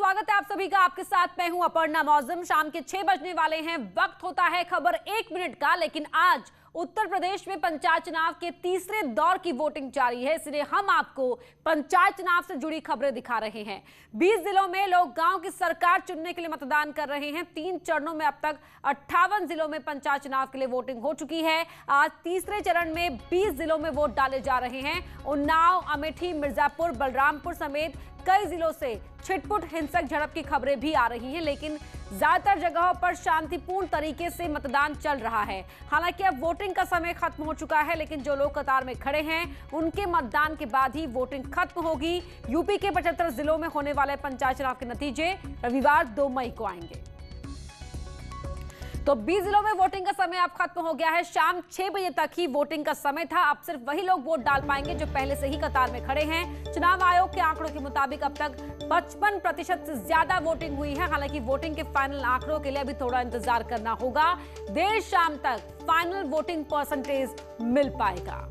स्वागत है आप सभी का। आपके साथ मैं हूं अपर्णा मौजम। शाम के 6 बजने वाले हैं, वक्त होता है खबर 1 मिनट का। लेकिन आज उत्तर प्रदेश में पंचायत चुनाव के तीसरे दौर की वोटिंग जारी है, इसलिए हम आपको पंचायत चुनाव से जुड़ी खबरें दिखा रहे हैं। 20 जिलों में लोग गांव की सरकार चुनने के लिए मतदान कर रहे हैं। 3 चरणों में अब तक 58 जिलों में पंचायत चुनाव के लिए वोटिंग हो चुकी है। आज तीसरे चरण में 20 जिलों में वोट डाले जा रहे हैं। उन्नाव, अमेठी, मिर्जापुर, बलरामपुर समेत कई जिलों से छिटपुट हिंसक झड़प की खबरें भी आ रही हैं, लेकिन ज्यादातर जगहों पर शांतिपूर्ण तरीके से मतदान चल रहा है। हालांकि अब वोटिंग का समय खत्म हो चुका है, लेकिन जो लोग कतार में खड़े हैं उनके मतदान के बाद ही वोटिंग खत्म होगी। यूपी के 75 जिलों में होने वाले पंचायत चुनाव के नतीजे रविवार 2 मई को आएंगे। तो 20 जिलों में वोटिंग का समय अब खत्म हो गया है। शाम 6 बजे तक ही वोटिंग का समय था। अब सिर्फ वही लोग वोट डाल पाएंगे जो पहले से ही कतार में खड़े हैं। चुनाव आयोग के आंकड़ों के मुताबिक अब तक 55% से ज्यादा वोटिंग हुई है। हालांकि वोटिंग के फाइनल आंकड़ों के लिए अभी थोड़ा इंतजार करना होगा। देर शाम तक फाइनल वोटिंग परसेंटेज मिल पाएगा।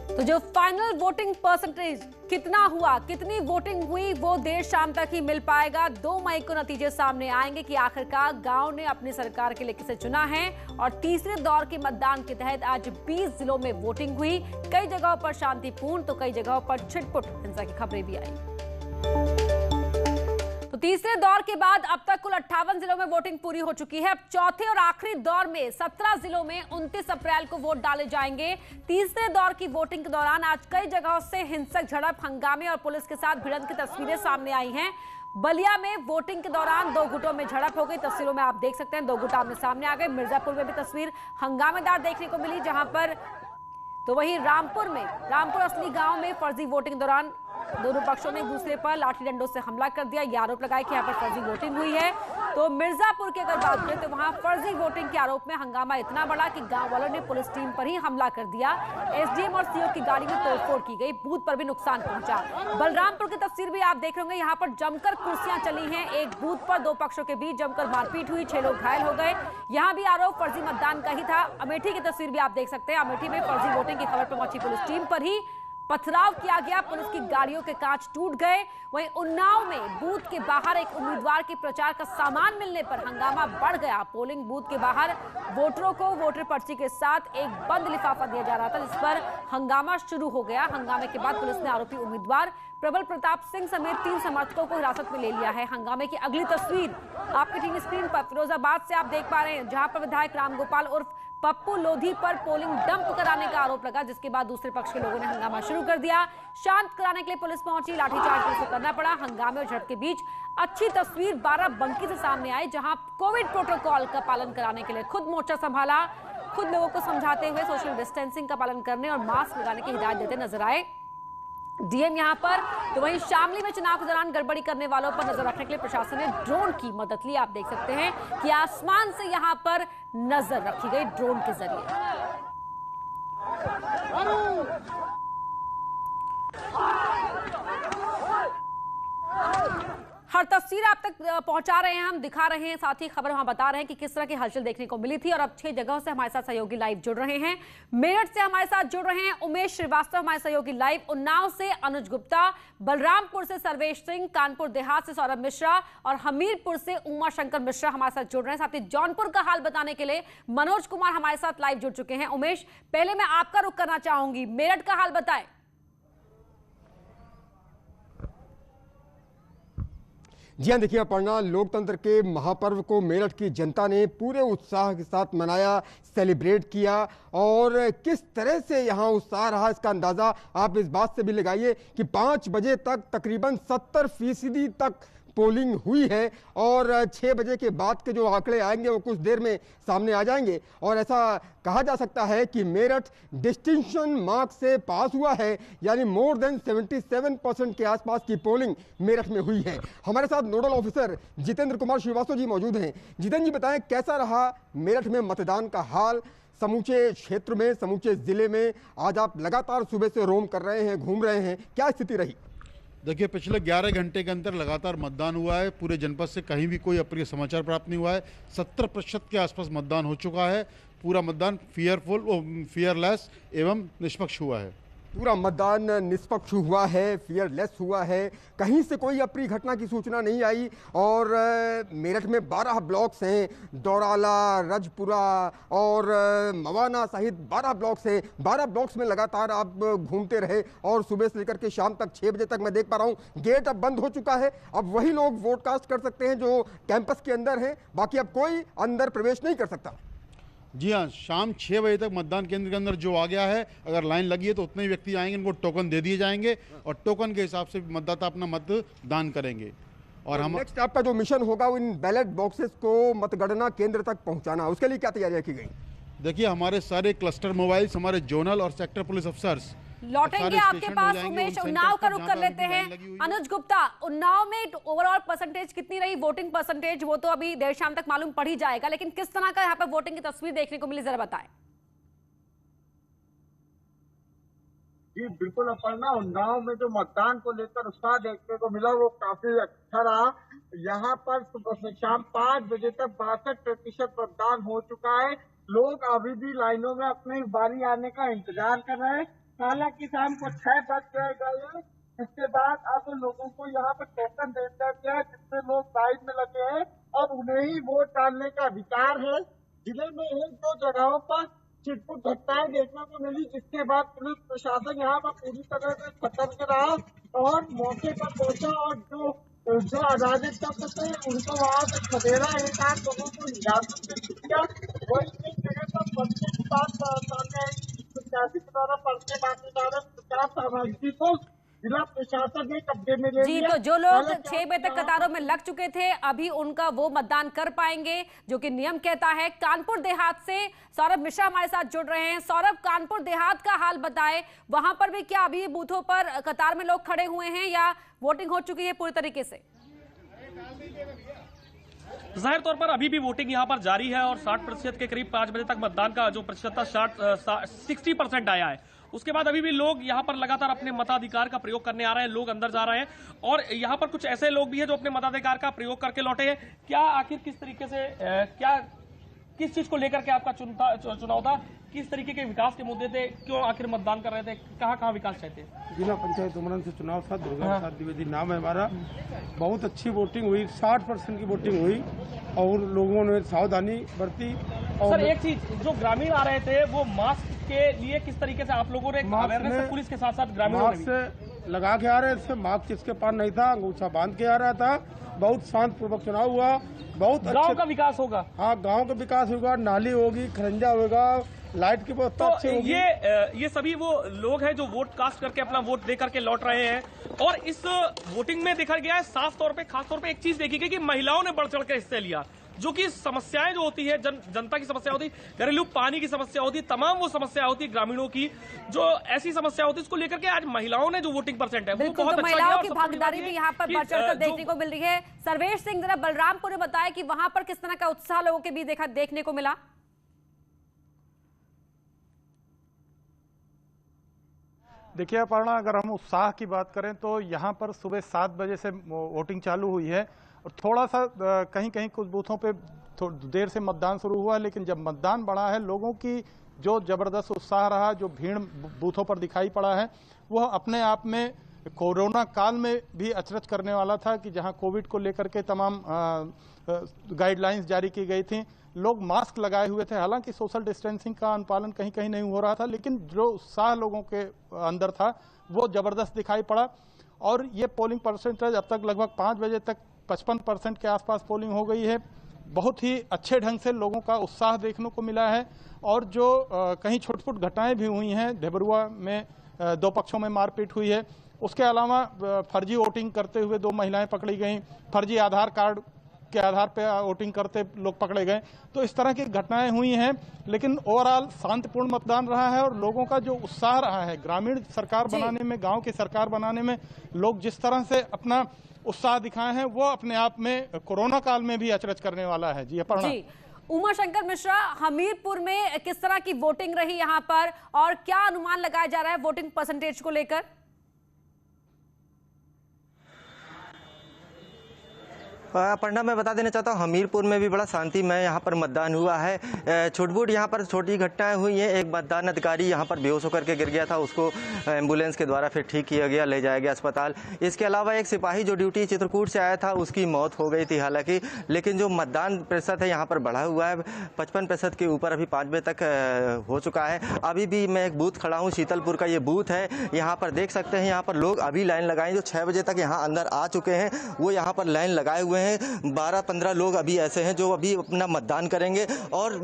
तो जो फाइनल वोटिंग परसेंटेज कितना हुआ, कितनी वोटिंग हुई, वो देर शाम तक ही मिल पाएगा। 2 मई को नतीजे सामने आएंगे कि आखिरकार गांव ने अपनी सरकार के लिए किसे चुना है। और तीसरे दौर के मतदान के तहत आज 20 जिलों में वोटिंग हुई। कई जगहों पर शांतिपूर्ण तो कई जगहों पर छिटपुट हिंसा की खबरें भी आई। तो तीसरे दौर के बाद अब तक कुल 58 जिलों में वोटिंग पूरी हो चुकी है। अब चौथे और आखिरी दौर में 17 जिलों में 29 अप्रैल को वोट डाले जाएंगे। तीसरे दौर की वोटिंग के दौरान आज कई जगहों से हिंसक झड़प, हंगामे और पुलिस के साथ भिड़ंत की तस्वीरें सामने आई हैं। बलिया में वोटिंग के दौरान 2 गुटों में झड़प हो गई। तस्वीरों में आप देख सकते हैं 2 गुट आमने सामने आ गए। मिर्जापुर में भी तस्वीर हंगामेदार देखने को मिली, जहां पर तो वहीं रामपुर असली गांव में फर्जी वोटिंग दौरान दोनों पक्षों ने एक दूसरे पर लाठी डंडों से हमला कर दिया। ये आरोप लगाया कि यहाँ पर फर्जी वोटिंग हुई है। तो मिर्जापुर की अगर बात करें तो वहां फर्जी वोटिंग के आरोप में हंगामा इतना बड़ा कि गांव वालों ने पुलिस टीम पर ही हमला कर दिया। एसडीएम और सीओ की गाड़ी में तोड़फोड़ की गई, बूथ पर भी नुकसान पहुंचा। बलरामपुर की तस्वीर भी आप देख रहे होंगे, यहाँ पर जमकर कुर्सियां चली हैं। एक बूथ पर 2 पक्षों के बीच जमकर मारपीट हुई, 6 लोग घायल हो गए। यहाँ भी आरोप फर्जी मतदान का ही था। अमेठी की तस्वीर भी आप देख सकते हैं। अमेठी में फर्जी वोटिंग की खबर पर पहुंची पुलिस टीम पर ही पथराव किया गया, पुलिस की गाड़ियों के कांच टूट गए। वहीं उन्नाव में बूथ के बाहर एक उम्मीदवार के प्रचार का सामान मिलने पर हंगामा बढ़ गया। पोलिंग बूथ के बाहर वोटरों को वोटर पर्ची के साथ एक बंद लिफाफा दिया जा रहा था, जिस पर हंगामा शुरू हो गया। हंगामे के बाद पुलिस ने आरोपी उम्मीदवार प्रबल प्रताप सिंह समेत 3 समर्थकों को हिरासत में ले लिया है। हंगामे की अगली तस्वीर आपकी टीवी स्क्रीन पर फिरोजाबाद से आप देख पा रहे हैं, जहां पर विधायक रामगोपाल उर्फ पप्पू लोधी पर पोलिंग डंप कराने का आरोप लगा, जिसके बाद दूसरे पक्ष के लोगों ने हंगामा शुरू कर दिया। शांत कराने के लिए पुलिस पहुंची, लाठीचार्ज पुलिस को करना पड़ा। हंगामे और झड़प के बीच अच्छी तस्वीर बाराबंकी से सामने आई, जहां कोविड प्रोटोकॉल का पालन कराने के लिए खुद मोर्चा संभाला, खुद लोगों को समझाते हुए सोशल डिस्टेंसिंग का पालन करने और मास्क लगाने की हिदायत देते नजर आए डीएम यहां पर। तो वहीं शामली में चुनाव के दौरान गड़बड़ी करने वालों पर नजर रखने के लिए प्रशासन ने ड्रोन की मदद ली। आप देख सकते हैं कि आसमान से यहां पर नजर रखी गई ड्रोन के जरिए। हर तस्वीर आप तक पहुंचा रहे हैं, हम दिखा रहे हैं, साथ ही खबर वहां बता रहे हैं कि किस तरह की हलचल देखने को मिली थी। और अब 6 जगहों से हमारे साथ सहयोगी लाइव जुड़ रहे हैं। मेरठ से हमारे साथ जुड़ रहे हैं उमेश श्रीवास्तव, हमारे सहयोगी लाइव। उन्नाव से अनुज गुप्ता, बलरामपुर से सर्वेश सिंह, कानपुर देहात से सौरभ मिश्रा और हमीरपुर से उमा शंकर मिश्रा हमारे साथ जुड़ रहे हैं। साथ ही जौनपुर का हाल बताने के लिए मनोज कुमार हमारे साथ लाइव जुड़ चुके हैं। उमेश, पहले मैं आपका रुख करना चाहूंगी, मेरठ का हाल बताएं। जी हाँ, देखिए अपर्णा, लोकतंत्र के महापर्व को मेरठ की जनता ने पूरे उत्साह के साथ मनाया, सेलिब्रेट किया। और किस तरह से यहाँ उत्साह रहा इसका अंदाज़ा आप इस बात से भी लगाइए कि 5 बजे तक तकरीबन 70% तक पोलिंग हुई है। और 6 बजे के बाद के जो आंकड़े आएंगे वो कुछ देर में सामने आ जाएंगे। और ऐसा कहा जा सकता है कि मेरठ डिस्टिंक्शन मार्क से पास हुआ है, यानी मोर देन 77% के आसपास की पोलिंग मेरठ में हुई है। हमारे साथ नोडल ऑफिसर जितेंद्र कुमार श्रीवास्तव जी मौजूद हैं। जितेंद्र जी, बताएं कैसा रहा मेरठ में मतदान का हाल, समूचे क्षेत्र में, समूचे जिले में। आज आप लगातार सुबह से रोम कर रहे हैं, घूम रहे हैं, क्या स्थिति रही? देखिए, पिछले 11 घंटे के अंदर लगातार मतदान हुआ है। पूरे जनपद से कहीं भी कोई अप्रिय समाचार प्राप्त नहीं हुआ है। 70% के आसपास मतदान हो चुका है। पूरा मतदान फियरलेस एवं निष्पक्ष हुआ है। पूरा मतदान निष्पक्ष हुआ है, फियरलेस हुआ है, कहीं से कोई अप्रिय घटना की सूचना नहीं आई। और मेरठ में 12 ब्लॉक्स हैं, दौराला, रजपुरा और मवाना सहित 12 ब्लॉक्स हैं। 12 ब्लॉक्स में लगातार आप घूमते रहे और सुबह से लेकर के शाम तक 6 बजे तक मैं देख पा रहा हूँ गेट अब बंद हो चुका है। अब वही लोग वोट कास्ट कर सकते हैं जो कैंपस के अंदर हैं, बाकी अब कोई अंदर प्रवेश नहीं कर सकता। जी हाँ, शाम 6 बजे तक मतदान केंद्र के अंदर जो आ गया है, अगर लाइन लगी है तो उतने ही व्यक्ति आएंगे, उनको टोकन दे दिए जाएंगे और टोकन के हिसाब से मतदाता अपना मतदान करेंगे। और हम नेक्स्ट आपका जो मिशन होगा वो इन बैलेट बॉक्सेस को मतगणना केंद्र तक पहुंचाना, उसके लिए क्या तैयारियां की गई? देखिए, हमारे सारे क्लस्टर मोबाइल्स, हमारे जोनल और सेक्टर पुलिस अफसर्स लौटेंगे आपके पास। उमेश, उन्नाव का रुख कर लेते हैं। अनुज गुप्ता, उन्नाव में ओवरऑल परसेंटेज कितनी रही, वोटिंग परसेंटेज? वो तो अभी देर शाम तक मालूम पड़ ही जाएगा, लेकिन किस तरह का यहाँ पर वोटिंग की तस्वीर देखने को मिली, जरा बताएं। जी बिल्कुल अपर्णा, उन्नाव में जो मतदान को लेकर उत्साह देखने को मिला वो काफी अच्छा रहा। यहाँ पर सुबह से शाम 5 बजे तक 62% मतदान हो चुका है। लोग अभी भी लाइनों में अपनी बारी आने का इंतजार कर रहे हैं। हालांकि शाम को 6 बज गए, इसके बाद अब लोगों को यहाँ पर टोकन दे दिया गया है, जिससे लोग लाइन में लगे हैं और उन्हें ही वोट डालने का अधिकार है। जिले में 1-2 जगहों पर छिटपुट घटनाएं देखने को मिली, जिसके बाद पुलिस प्रशासन यहाँ पर पूरी तरह से सतर्क रहा और मौके पर पहुंचा और जो अराजक तत्व थे उनको वहाँ से खदेड़ा, 1-8 लोगों को हिरासत में किया। वही एक जगह पर पर्चे की बात सामने आई, प्रत्याशी के द्वारा पर्चे बांटे जा रहे प्रचार सामग्री को जिला प्रशासन ने कब्जे में ले लिया। तो जो लोग 6 बजे तक कतारों में लग चुके थे, अभी उनका वो मतदान कर पाएंगे जो कि नियम कहता है। कानपुर देहात से सौरभ मिश्रा हमारे साथ जुड़ रहे हैं। सौरभ, कानपुर देहात का हाल बताएं, वहां पर भी क्या अभी बूथों पर कतार में लोग खड़े हुए हैं या वोटिंग हो चुकी है पूरी तरीके से? जाहिर तौर पर अभी भी वोटिंग यहां पर जारी है और 60% के करीब 5 बजे तक मतदान का जो प्रतिशत था 60% आया है। उसके बाद अभी भी लोग यहां पर लगातार अपने मताधिकार का प्रयोग करने आ रहे हैं, लोग अंदर जा रहे हैं और यहां पर कुछ ऐसे लोग भी हैं जो अपने मताधिकार का प्रयोग करके लौटे हैं। क्या आखिर किस तरीके से किस चीज को लेकर के आपका चुनाव था, किस तरीके के विकास के मुद्दे थे, क्यों आखिर मतदान कर रहे थे, कहाँ विकास चाहते? जिला पंचायत उमरन से चुनाव था, दुर्गा प्रसाद द्विवेदी नाम है हमारा। बहुत अच्छी वोटिंग हुई, 60% की वोटिंग हुई और लोगों ने सावधानी बरती। और सर, एक चीज, जो ग्रामीण आ रहे थे वो मास्क के लिए किस तरीके से आप लोगों ने अवेयरनेस पुलिस के साथ साथ ग्रामीणों ने मास्क लगा के आ रहे थे, मास्क जिसके पास नहीं था अंगूठा बांध के आ रहा था। बहुत शांत पूर्वक चुनाव हुआ, बहुत गांव का विकास होगा। हाँ, गांव का विकास होगा, नाली होगी, खरंजा होगा, लाइट की व्यवस्था अच्छी होगी। ये सभी वो लोग हैं जो वोट कास्ट करके अपना वोट दे करके लौट रहे हैं और इस वोटिंग में देखा गया है साफ तौर पे, खास तौर पे एक चीज देखी गई कि महिलाओं ने बढ़ चढ़ कर हिस्सा लिया। जो कि समस्याएं जो होती है, जनता की समस्या होती, घरेलू पानी की समस्या होती, तमाम वो समस्या होती ग्रामीणों की, जो ऐसी समस्या होती, उसको लेकर के आज महिलाओं ने जो वोटिंग परसेंट है वो बहुत अच्छा महिलाओं की भागीदारी भी यहाँ पर बढ़ चढ़कर देखने को मिल रही है। सर्वेश सिंह, जरा बलरामपुर ने बताया कि वहां पर किस तरह का उत्साह लोगों के बीच देखने को मिला। देखिए अपर्णा, अगर हम उत्साह की बात करें तो यहाँ पर सुबह 7 बजे से वोटिंग चालू हुई है और थोड़ा सा कहीं कहीं कुछ बूथों पे देर से मतदान शुरू हुआ है, लेकिन जब मतदान बढ़ा है, लोगों की जो जबरदस्त उत्साह रहा, जो भीड़ बूथों पर दिखाई पड़ा है, वह अपने आप में कोरोना काल में भी अचरज करने वाला था कि जहां कोविड को लेकर के तमाम गाइडलाइंस जारी की गई थी, लोग मास्क लगाए हुए थे। हालांकि सोशल डिस्टेंसिंग का अनुपालन कहीं कहीं नहीं हो रहा था, लेकिन जो उत्साह लोगों के अंदर था वो जबरदस्त दिखाई पड़ा। और ये पोलिंग परसेंटेज अब तक लगभग 5 बजे तक 55% के आसपास पोलिंग हो गई है। बहुत ही अच्छे ढंग से लोगों का उत्साह देखने को मिला है और जो कहीं छोट-फुट घटनाएं भी हुई हैं, ढेबरुआ में 2 पक्षों में मारपीट हुई है, उसके अलावा फर्जी वोटिंग करते हुए 2 महिलाएं पकड़ी गईं, फर्जी आधार कार्ड के आधार पे वोटिंग करते लोग पकड़े गए, तो इस तरह की घटनाएं हुई हैं। लेकिन ओवरऑल शांतिपूर्ण मतदान रहा है और लोगों का जो उत्साह रहा है ग्रामीण सरकार बनाने में, गांव की सरकार बनाने में, लोग जिस तरह से अपना उत्साह दिखाए हैं वो अपने आप में कोरोना काल में भी अचरज करने वाला है। जी अपर्णा। उमा शंकर मिश्रा, हमीरपुर में किस तरह की वोटिंग रही यहाँ पर और क्या अनुमान लगाया जा रहा है वोटिंग परसेंटेज को लेकर? पढ़ना मैं बता देना चाहता हूँ, हमीरपुर में भी बड़ा शांतिमय यहाँ पर मतदान हुआ है। छुटपुट यहाँ पर छोटी घटनाएं हुई हैं। एक मतदान अधिकारी यहाँ पर बेहोश होकर के गिर गया था, उसको एम्बुलेंस के द्वारा फिर ठीक किया गया, ले जाया गया अस्पताल। इसके अलावा एक सिपाही जो ड्यूटी चित्रकूट से आया था, उसकी मौत हो गई थी हालांकि, लेकिन जो मतदान प्रतिशत है यहाँ पर बढ़ा हुआ है, 55% के ऊपर अभी 5 बजे तक हो चुका है। अभी भी मैं एक बूथ खड़ा हूँ, शीतलपुर का ये बूथ है। यहाँ पर देख सकते हैं, यहाँ पर लोग अभी लाइन लगाए, जो 6 बजे तक यहाँ अंदर आ चुके हैं, वो यहाँ पर लाइन लगाए हुए हैं। 12-15 लोग अभी ऐसे हैं जो अभी अपना मतदान करेंगे और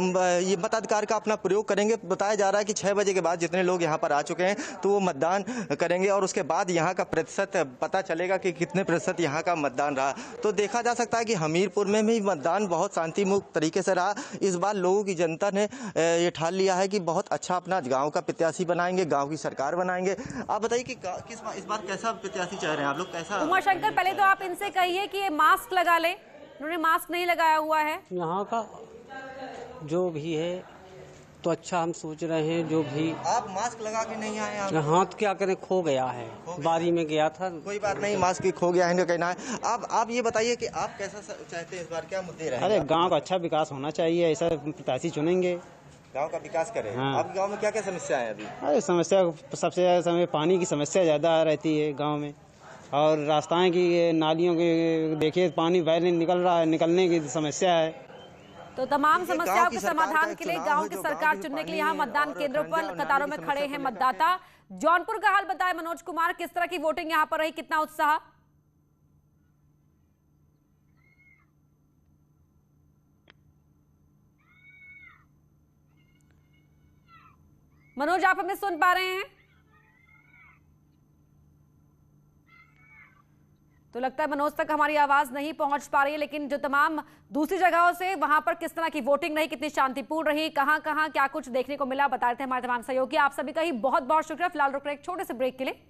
ये मताधिकार का अपना प्रयोग करेंगे। बताया जा रहा है कि 6 बजे के बाद जितने लोग यहाँ पर आ चुके हैं तो वो मतदान करेंगे और उसके बाद यहाँ का प्रतिशत पता चलेगा कि कितने प्रतिशत यहाँ का मतदान रहा। तो देखा जा सकता है कि हमीरपुर में भी मतदान बहुत शांतिमुक्त तरीके से रहा। इस बार लोगों की जनता ने ये ठान लिया है कि बहुत अच्छा अपना गाँव का प्रत्याशी बनाएंगे, गाँव की सरकार बनाएंगे। आप बताइए कि इस बार कैसा प्रत्याशी चाह रहे हैं आप लोग, कैसा? उमाशंकर, पहले तो आप इनसे कहिए कि ये मास्क लगा ले, उन्होंने मास्क नहीं लगाया हुआ है। यहाँ का जो भी है तो अच्छा हम सोच रहे हैं। जो भी आप मास्क लगा के नहीं आए, आप हाथ क्या करें, खो गया है, बारी में गया था। कोई बात नहीं, मास्क ही खो गया है, कहना है। आप ये बताइए कि आप कैसा चाहते हैं, इस बार क्या मुद्दे रहेंगे? अरे गांव का अच्छा विकास होना चाहिए, ऐसा प्रत्याशी चुनेंगे, गांव का विकास करें। हाँ। अब गांव में क्या क्या समस्या है अभी? अरे समस्या सबसे ज़्यादा समय पानी की समस्या ज़्यादा रहती है गाँव में, और रास्ताएं की, नालियों के देखिए पानी बाहर निकल रहा है, निकलने की समस्या है। तो तमाम समस्याओं के समाधान के लिए गांव की सरकार चुनने के लिए यहाँ मतदान केंद्रों पर कतारों में खड़े हैं मतदाता। जौनपुर का हाल बताए मनोज कुमार, किस तरह की वोटिंग यहाँ पर रही, कितना उत्साह? मनोज, आप हमें सुन पा रहे हैं? तो लगता है मनोज तक हमारी आवाज नहीं पहुंच पा रही है, लेकिन जो तमाम दूसरी जगहों से वहां पर किस तरह की वोटिंग रही, कितनी शांतिपूर्ण रही, कहां कहां क्या कुछ देखने को मिला, बता रहे थे हमारे तमाम सहयोगी। आप सभी का ही बहुत बहुत शुक्रिया। फिलहाल रुक रहे एक छोटे से ब्रेक के लिए।